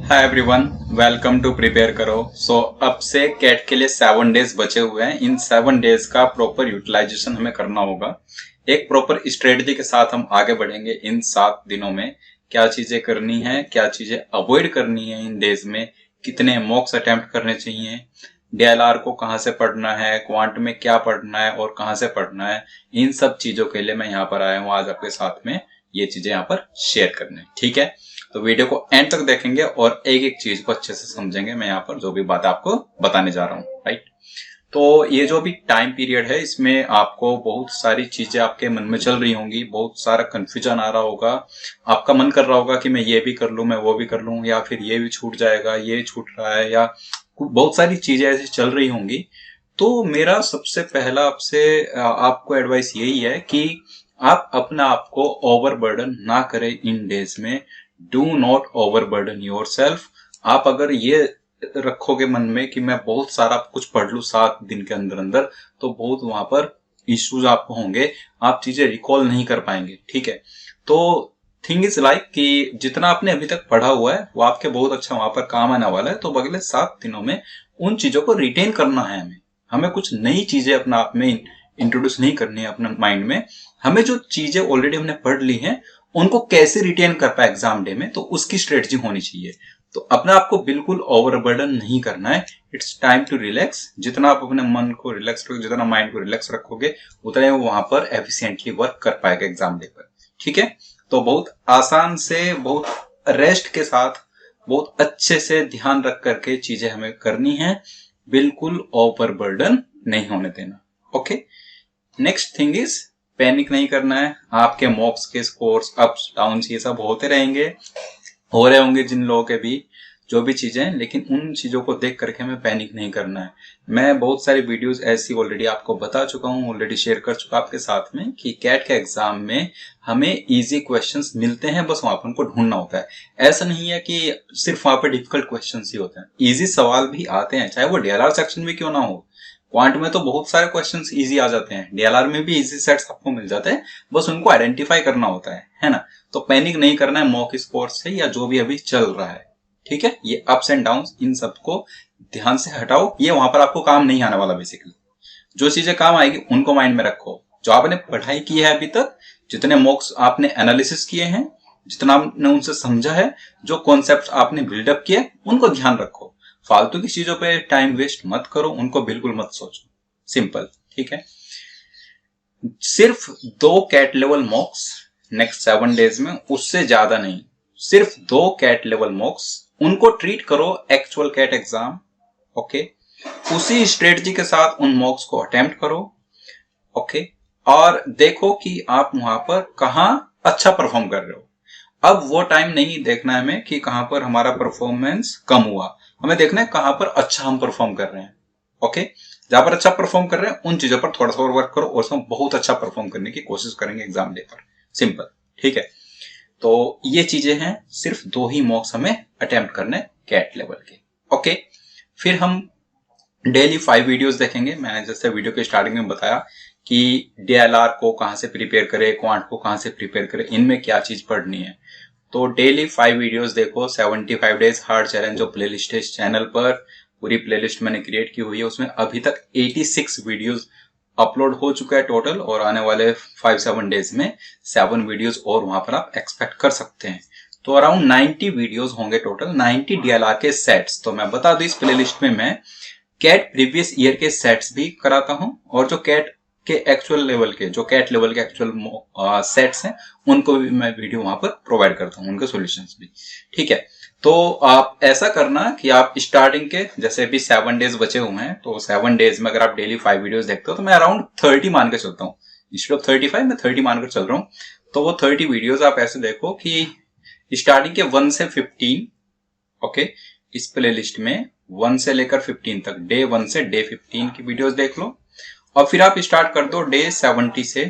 Hi everyone, welcome to prepare करो। अब से कैट के लिए 7 डेज बचे हुए हैं। इन 7 डेज का प्रॉपर यूटिलाइजेशन हमें करना होगा। एक प्रॉपर स्ट्रेटजी के साथ हम आगे बढ़ेंगे। इन 7 दिनों में क्या चीजें करनी है, क्या चीजें अवॉइड करनी है, इन डेज में कितने मॉक्स अटेम्प्ट करने चाहिए, डीएलआर को कहाँ से पढ़ना है, क्वांट में क्या पढ़ना है और कहाँ से पढ़ना है, इन सब चीजों के लिए मैं यहाँ पर आया हूँ आज आपके साथ में ये चीजें यहाँ पर शेयर करने। ठीक है, तो वीडियो को एंड तक देखेंगे और एक एक चीज को अच्छे से समझेंगे। मैं यहाँ पर जो भी बात आपको बताने जा रहा हूँ, राइट। तो ये जो भी टाइम पीरियड है, इसमें आपको बहुत सारी चीजें आपके मन में चल रही होंगी, बहुत सारा कंफ्यूजन आ रहा होगा। आपका मन कर रहा होगा कि मैं ये भी कर लूं, मैं वो भी कर लूं, या फिर ये भी छूट जाएगा, ये छूट रहा है, या बहुत सारी चीजें ऐसी चल रही होंगी। तो मेरा सबसे पहला आपसे आपको एडवाइस यही है कि आप अपना आप को ओवरबर्डन ना करें इन डेज में। Do not overburden yourself. आप अगर ये रखोगे मन में कि मैं बहुत सारा कुछ पढ़ लूं 7 दिन के अंदर अंदर, तो बहुत वहां पर इश्यूज आपको होंगे, आप चीजें रिकॉल नहीं कर पाएंगे। ठीक है, तो थिंग इज लाइक कि जितना आपने अभी तक पढ़ा हुआ है वो आपके बहुत अच्छा वहां पर काम आने वाला है। तो अगले 7 दिनों में उन चीजों को रिटेन करना है। हमें कुछ नई चीजें अपने आप में इंट्रोड्यूस नहीं करनी है अपने माइंड में। हमें जो चीजें ऑलरेडी हमने पढ़ ली हैं उनको कैसे रिटेन कर पाए एग्जाम डे में, तो उसकी स्ट्रेटजी होनी चाहिए। तो अपने आप को बिल्कुल ओवरबर्डन नहीं करना है। It's time to relax. जितना आप अपने मन को रिलैक्स रखोगे, जितना माइंड को रिलैक्स रखोगे, उतना वो वहां पर एफिशिएंटली वर्क कर पाएगा एग्जाम डे पर। ठीक है, तो बहुत आसान से, बहुत रेस्ट के साथ, बहुत अच्छे से ध्यान रख करके चीजें हमें करनी है। बिल्कुल ओवरबर्डन नहीं होने देना। Okay, next thing is panic नहीं करना है। आपके मॉक्स के स्कोर्स अप्स डाउन्स ये सब होते रहेंगे, हो रहे होंगे जिन लोगों के भी, जो भी चीजें, लेकिन उन चीजों को देख करके हमें पैनिक नहीं करना है। मैं बहुत सारी वीडियोस ऐसी ऑलरेडी आपको बता चुका हूँ, ऑलरेडी शेयर कर चुका आपके साथ में कि कैट के एग्जाम में हमें इजी क्वेश्चंस मिलते हैं, बस वहां पर उनको ढूंढना होता है। ऐसा नहीं है कि सिर्फ वहां पर डिफिकल्ट क्वेश्चंस ही होते हैं, इजी सवाल भी आते हैं, चाहे वो डीएलआर सेक्शन में क्यों ना हो। क्वांट में तो बहुत सारे क्वेश्चंस इजी आ जाते हैं, डीएलआर में भी इजी सेट्स आपको मिल जाते हैं, बस उनको आइडेंटिफाई करना होता है ना। तो पैनिक नहीं करना है मॉक स्कोर से या जो भी अभी चल रहा है। ठीक है, ये अप्स एंड डाउन्स इन सबको ध्यान से हटाओ, ये वहां पर आपको काम नहीं आने वाला। बेसिकली जो चीजें काम आएगी उनको माइंड में रखो। जो आपने पढ़ाई की है अभी तक, जितने मॉक्स आपने एनालिसिस किए हैं, जितना आपने उनसे समझा है, जो कॉन्सेप्ट आपने बिल्डअप किए, उनको ध्यान रखो। फालतू की चीजों पे टाइम वेस्ट मत करो, उनको बिल्कुल मत सोचो। सिंपल। ठीक है, सिर्फ 2 CAT level mocks next 7 days में, उससे ज्यादा नहीं। सिर्फ 2 कैट लेवल मॉक्स, उनको ट्रीट करो एक्चुअल कैट एग्जाम। ओके, उसी स्ट्रेटजी के साथ उन मॉक्स को अटेम्प्ट करो। ओके, और देखो कि आप वहां पर कहां अच्छा परफॉर्म कर रहे हो। अब वो टाइम नहीं देखना है हमें कि कहां पर हमारा परफॉर्मेंस कम हुआ, हमें देखना है कहां पर अच्छा हम परफॉर्म कर रहे हैं। ओके, जहां पर अच्छा परफॉर्म कर रहे हैं उन चीजों पर थोड़ा सा और वर्क करो और उसमें बहुत अच्छा परफॉर्म करने की कोशिश करेंगे एग्जाम डे पर। सिंपल। ठीक है, तो ये चीजें हैं, सिर्फ 2 ही मॉक्स हमें अटेम्प्ट करने कैट लेवल के। ओके, फिर हम डेली 5 वीडियोस देखेंगे। मैंने जैसे वीडियो के स्टार्टिंग में बताया कि डीएलआर को कहां से प्रिपेयर करें, क्वांट को कहां से प्रिपेयर करें, इनमें क्या चीज पढ़नी है। तो डेली 5 वीडियोस देखो। 75 डेज हार्ड चैलेंज जो प्लेलिस्ट है इस चैनल पर, पूरी प्लेलिस्ट मैंने क्रिएट की हुई है, उसमें अभी तक 86 वीडियोस अपलोड हो चुका है टोटल, और आने वाले 5-7 डेज में 7 वीडियोस और वहां पर आप एक्सपेक्ट कर सकते हैं। तो अराउंड 90 वीडियोस होंगे टोटल, 90 डीएलआर के सेट्स। तो मैं बता दूं, इस प्लेलिस्ट में मैं कैट प्रीवियस ईयर के सेट्स भी कराता हूं, और जो कैट के एक्चुअल लेवल के, जो कैट लेवल के एक्चुअल सेट्स हैं, उनको भी मैं वीडियो वहां पर प्रोवाइड करता हूं, उनके सॉल्यूशंस भी। ठीक है, तो आप ऐसा करना कि आप स्टार्टिंग के, जैसे अभी 7 डेज बचे हुए हैं, तो 7 डेज में अगर आप डेली 5 वीडियोस देखते हो, तो मैं अराउंड 30 मान के चलता हूँ। इंस्टेड ऑफ 35 मैं 30 मानकर चल रहा हूँ। तो वो 30 वीडियोस आप ऐसे देखो कि स्टार्टिंग के 1 से 15, ओके, इस प्ले लिस्ट में 1 से लेकर 15 तक, डे 1 से डे 15 की वीडियोस देख लो, और फिर आप स्टार्ट कर दो डे 70 से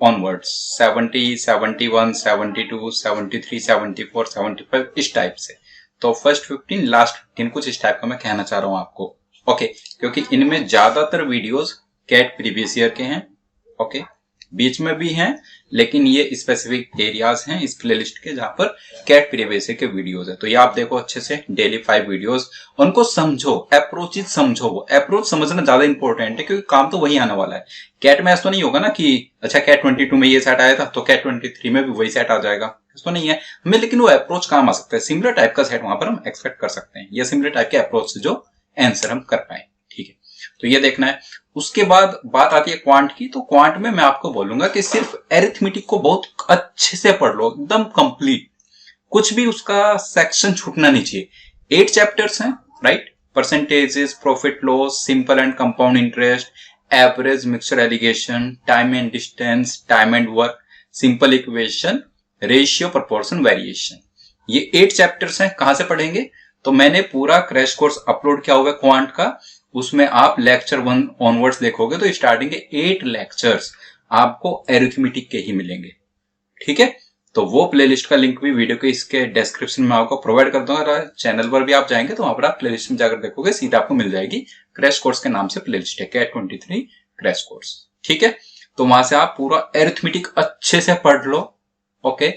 ऑनवर्ड्स, 70, 71, 72, 73, 74, 75, इस टाइप से। तो फर्स्ट 15, लास्ट 15, कुछ इस टाइप का मैं कहना चाह रहा हूं आपको। ओके, क्योंकि इनमें ज्यादातर वीडियोस कैट प्रीवियस ईयर के हैं। ओके, बीच में भी हैं, लेकिन ये स्पेसिफिक एरियाज हैं इस प्लेलिस्ट के जहां पर कैट प्रीवियस के वीडियोस है। तो ये आप देखो अच्छे से, डेली 5 वीडियोस, उनको समझो, अप्रोचेज समझो। वो अप्रोच समझना ज्यादा इंपॉर्टेंट है, क्योंकि काम तो वही आने वाला है। कैट में ऐसा तो नहीं होगा ना कि अच्छा कैट 22 में ये सेट आया था तो कैट 23 में भी वही सेट आ जाएगा, ऐसा तो नहीं है हमें। लेकिन वो अप्रोच काम आ सकता है, सिमिलर टाइप का सेट वहां पर हम एक्सपेक्ट कर सकते हैं, या सिमिलर टाइप के अप्रोच से जो आंसर हम कर पाए। ठीक है, तो ये देखना है। उसके बाद बात आती है क्वांट की। तो क्वांट में मैं आपको बोलूंगा कि सिर्फ एरिथमेटिक को बहुत अच्छे से पढ़ लो, एकदम कंप्लीट, कुछ भी उसका सेक्शन छूटना नहीं चाहिए। 8 चैप्टर्स हैं, right? Percentages, profit loss, simple and compound interest, average, mixture allegation, time and distance, time and work, simple equation, ratio, proportion, variation. ये 8 चैप्टर्स हैं। कहां से पढ़ेंगे? तो मैंने पूरा क्रैश कोर्स अपलोड किया हुआ है क्वांट का, उसमें आप लेक्चर 1 ऑनवर्ड्स देखोगे तो स्टार्टिंग के 8 लेक्चर्स आपको अरिथमेटिक के ही मिलेंगे। ठीक है, तो वो प्लेलिस्ट का लिंक भी वीडियो के इसके डिस्क्रिप्शन में आपको प्रोवाइड कर दूंगा। चैनल पर भी आप जाएंगे तो वहां पर आप प्लेलिस्ट में जाकर देखोगे, सीधा आपको मिल जाएगी। क्रैश कोर्स के नाम से प्लेलिस्ट है, कैट 23 क्रैश कोर्स। ठीक है, तो वहां से आप पूरा अरिथमेटिक अच्छे से पढ़ लो। ओके,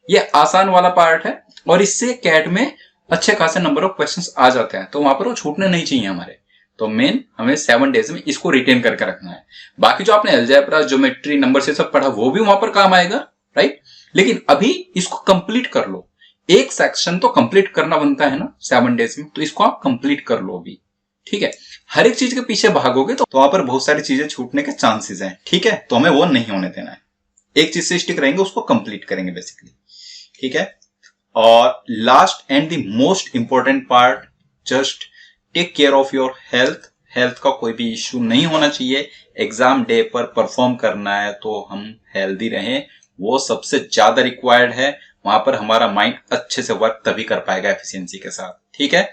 ये आसान वाला पार्ट है और इससे कैट में अच्छे खासे नंबर ऑफ क्वेश्चंस आ जाते हैं, तो वहां पर वो छूटने नहीं चाहिए हमारे। तो मेन हमें 7 डेज में इसको रिटेन करके रखना है। बाकी जो आपने अलजेब्रा, ज्योमेट्री, नंबर से सब पढ़ा वो भी वहां पर काम आएगा, राइट? लेकिन अभी इसको कंप्लीट कर लो। एक सेक्शन तो कंप्लीट करना बनता है ना 7 डेज में, तो इसको आप कंप्लीट कर लो अभी। ठीक है, हर एक चीज के पीछे भागोगे तो वहां पर बहुत सारी चीजें छूटने के चांसेस हैं। ठीक है, तो हमें वो नहीं होने देना है। एक चीज से स्टिक रहेंगे, उसको कंप्लीट करेंगे बेसिकली। ठीक है, और last and the most important part, just take care of your health. Health का कोई भी इश्यू नहीं होना चाहिए। एग्जाम डे पर परफॉर्म करना है तो हम हेल्दी रहें, वो सबसे ज्यादा रिक्वायर्ड है। वहां पर हमारा माइंड अच्छे से वर्क तभी कर पाएगा एफिशिएंसी के साथ। ठीक है,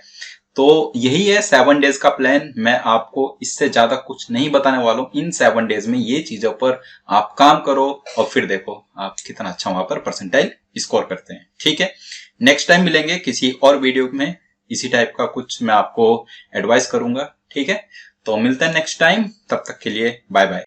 तो यही है 7 डेज का प्लान। मैं आपको इससे ज्यादा कुछ नहीं बताने वाला हूं। इन 7 डेज में ये चीजों पर आप काम करो और फिर देखो आप कितना अच्छा वहां पर परसेंटाइल स्कोर करते हैं। ठीक है, नेक्स्ट टाइम मिलेंगे किसी और वीडियो में, इसी टाइप का कुछ मैं आपको एडवाइस करूंगा। ठीक है, तो मिलते हैं नेक्स्ट टाइम, तब तक के लिए बाय बाय।